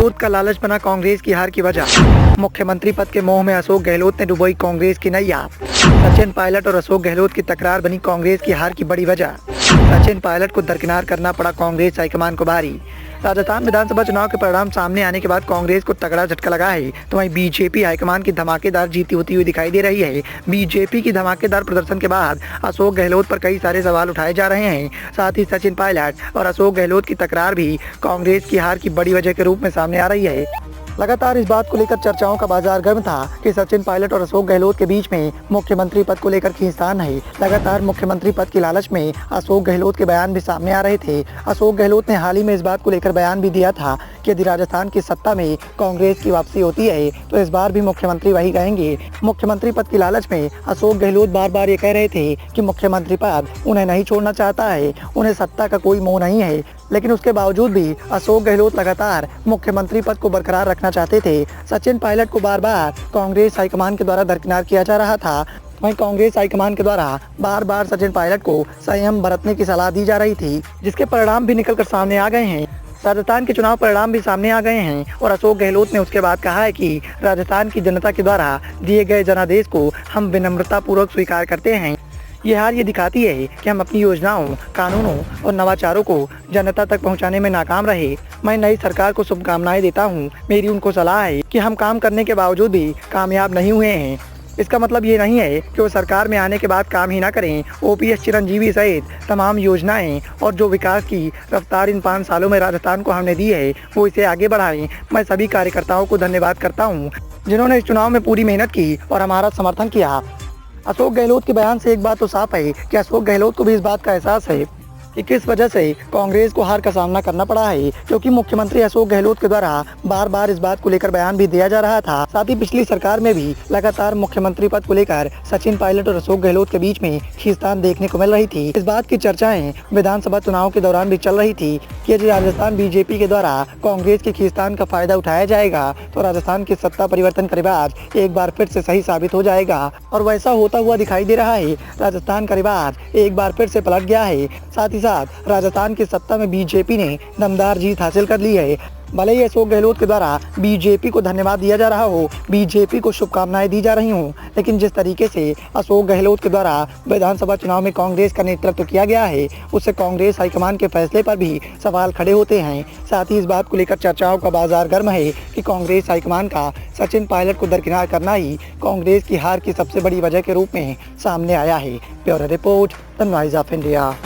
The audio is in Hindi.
गहलोत का लालच बना कांग्रेस की हार की वजह। मुख्यमंत्री पद के मोह में अशोक गहलोत ने डुबोई कांग्रेस की नैया। सचिन पायलट और अशोक गहलोत की तकरार बनी कांग्रेस की हार की बड़ी वजह। सचिन पायलट को दरकिनार करना पड़ा कांग्रेस हाईकमान को भारी। राजस्थान विधानसभा चुनाव के परिणाम सामने आने के बाद कांग्रेस को तगड़ा झटका लगा है, तो वहीं बीजेपी हाईकमान की धमाकेदार जीत होती हुई दिखाई दे रही है। बीजेपी की धमाकेदार प्रदर्शन के बाद अशोक गहलोत पर कई सारे सवाल उठाए जा रहे हैं। साथ ही सचिन पायलट और अशोक गहलोत की तकरार भी कांग्रेस की हार की बड़ी वजह के रूप में सामने आ रही है। लगातार इस बात को लेकर चर्चाओं का बाजार गर्म था कि सचिन पायलट और अशोक गहलोत के बीच में मुख्यमंत्री पद को लेकर खींचतान है। लगातार मुख्यमंत्री पद की लालच में अशोक गहलोत के बयान भी सामने आ रहे थे। अशोक गहलोत ने हाल ही में इस बात को लेकर बयान भी दिया था कि यदि राजस्थान की सत्ता में कांग्रेस की वापसी होती है तो इस बार भी मुख्यमंत्री वही कहेंगे। मुख्यमंत्री पद की लालच में अशोक गहलोत बार बार ये कह रहे थे कि मुख्यमंत्री पद उन्हें नहीं छोड़ना चाहता है, उन्हें सत्ता का कोई मोह नहीं है। लेकिन उसके बावजूद भी अशोक गहलोत लगातार मुख्यमंत्री पद को बरकरार रखना चाहते थे। सचिन पायलट को बार बार कांग्रेस हाईकमान के द्वारा दरकिनार किया जा रहा था। वहीं कांग्रेस हाईकमान के द्वारा बार बार सचिन पायलट को संयम बरतने की सलाह दी जा रही थी, जिसके परिणाम भी निकलकर सामने आ गए हैं। राजस्थान के चुनाव परिणाम भी सामने आ गए हैं और अशोक गहलोत ने उसके बाद कहा है कि राजस्थान की जनता के द्वारा दिए गए जनादेश को हम विनम्रता पूर्वक स्वीकार करते हैं। ये हार ये दिखाती है कि हम अपनी योजनाओं, कानूनों और नवाचारों को जनता तक पहुंचाने में नाकाम रहे। मैं नई सरकार को शुभकामनाएं देता हूं। मेरी उनको सलाह है कि हम काम करने के बावजूद भी कामयाब नहीं हुए हैं। इसका मतलब ये नहीं है कि वो सरकार में आने के बाद काम ही ना करें। ओपीएस, चिरंजीवी सहित तमाम योजनाएं और जो विकास की रफ्तार इन 5 सालों में राजस्थान को हमने दी है वो इसे आगे बढ़ाएं। मैं सभी कार्यकर्ताओं को धन्यवाद करता हूँ जिन्होंने इस चुनाव में पूरी मेहनत की और हमारा समर्थन किया। अशोक गहलोत के बयान से एक बात तो साफ है कि अशोक गहलोत को भी इस बात का एहसास है कि किस वजह से कांग्रेस को हार का सामना करना पड़ा है, क्योंकि मुख्यमंत्री अशोक गहलोत के द्वारा बार बार इस बात को लेकर बयान भी दिया जा रहा था। साथ ही पिछली सरकार में भी लगातार मुख्यमंत्री पद को लेकर सचिन पायलट और अशोक गहलोत के बीच में खींचतान देखने को मिल रही थी। इस बात की चर्चाएं विधानसभा चुनाव के दौरान भी चल रही थी कि यदि राजस्थान बीजेपी के द्वारा कांग्रेस के खींचतान का फायदा उठाया जाएगा तो राजस्थान की सत्ता परिवर्तन का रिवाज एक बार फिर से सही साबित हो जाएगा, और वैसा होता हुआ दिखाई दे रहा है। राजस्थान का रिवाज एक बार फिर से पलट गया है। साथ ही साथ राजस्थान की सत्ता में बीजेपी ने दमदार जीत हासिल कर ली है। भले ही अशोक गहलोत के द्वारा बीजेपी को धन्यवाद दिया जा रहा हो, बीजेपी को शुभकामनाएं दी जा रही हों, लेकिन जिस तरीके से अशोक गहलोत के द्वारा विधानसभा चुनाव में कांग्रेस का नेतृत्व किया गया है उससे कांग्रेस हाईकमान के फैसले पर भी सवाल खड़े होते हैं। साथ ही इस बात को लेकर चर्चाओं का बाजार गर्म है कि कांग्रेस हाईकमान का सचिन पायलट को दरकिनार करना ही कांग्रेस की हार की सबसे बड़ी वजह के रूप में सामने आया है। Bureau report, the noise of India.